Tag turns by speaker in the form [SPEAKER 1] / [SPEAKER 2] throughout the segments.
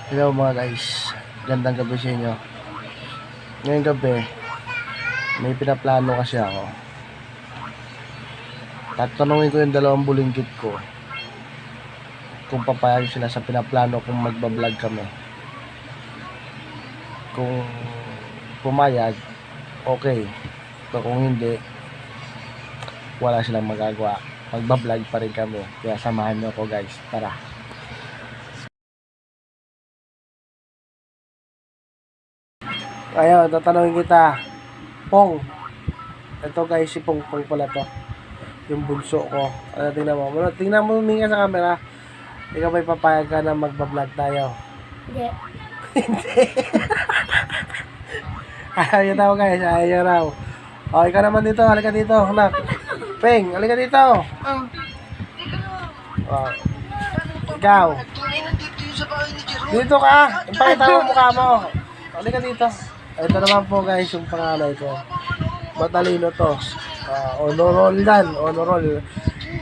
[SPEAKER 1] Hello mga guys, gandang gabi sa inyo. Ngayong gabi, may pinaplano kasi ako. Tatanungin ko yung dalawang bulinggit ko kung papayag sila sa pinaplano kung magbablog kami. Kung pumayag, okay. Pero kung hindi, wala silang magagawa. Magbablog pa rin kami. Kaya samahan nyo ako guys, tara. Ayun, tatanungin kita, Pong. Ito guys, si Pong pala to. Yung bunso ko. Ano, tingnan mo. Tingnan mo huminga sa camera. Ikaw may papayag ka na magbablog tayo.
[SPEAKER 2] Hindi.
[SPEAKER 1] Hindi. Ayaw niya daw guys. Ayaw niya raw. O, ikaw naman dito. Halika dito. Anak. Peng, halika dito. O, ikaw. Dito ka. Ipakita mo mukha mo. Halika dito. Ito naman po guys yung panganay ko. Matalino to. Honor yan. Honor.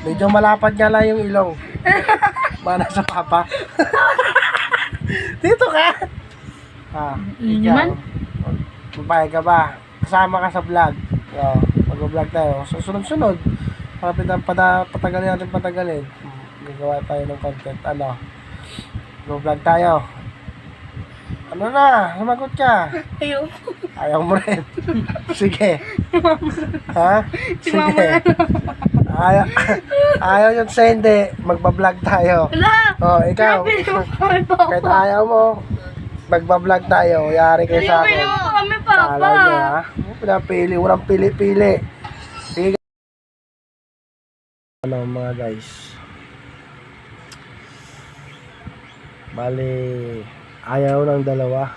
[SPEAKER 1] Medyo malapad nga lang yung ilong. Mana sa papa. Dito ka. Ikaw. Papayag ka ba? Kasama ka sa vlog. Mag-vlog tayo. Sunod-sunod. Patagalin natin patagalin. Gagawa tayo ng content. Ano? Mag-vlog tayo. Ano na? Sumagot ka.
[SPEAKER 2] Ayaw.
[SPEAKER 1] Ayaw mo rin. Sige. Ha? Sige. Ayaw yun sa hindi. Magbablog tayo.
[SPEAKER 2] Wala.
[SPEAKER 1] O, ikaw. Kahit ayaw mo, magbablog tayo. Yari kayo sa akin.
[SPEAKER 2] Ayaw kami, Papa.
[SPEAKER 1] Kala nyo, ha? Pinapili. Walang pili-pili. Sige. Ano mga guys. Bali, ayaw ng dalawa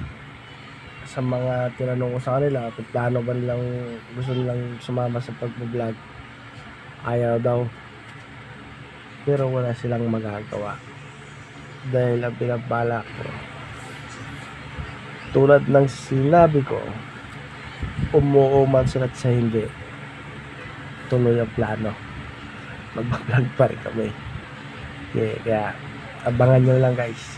[SPEAKER 1] sa mga tinanong ko sa kanila kung plano ba nilang gusto nilang sumama sa pag-vlog. Ayaw daw, pero wala silang magagawa dahil ang pinapala ko, tulad ng sinabi ko, umuo man sila sa hindi, tuloy ang plano, mag-vlog pa rin kami. Kaya abangan nyo lang guys.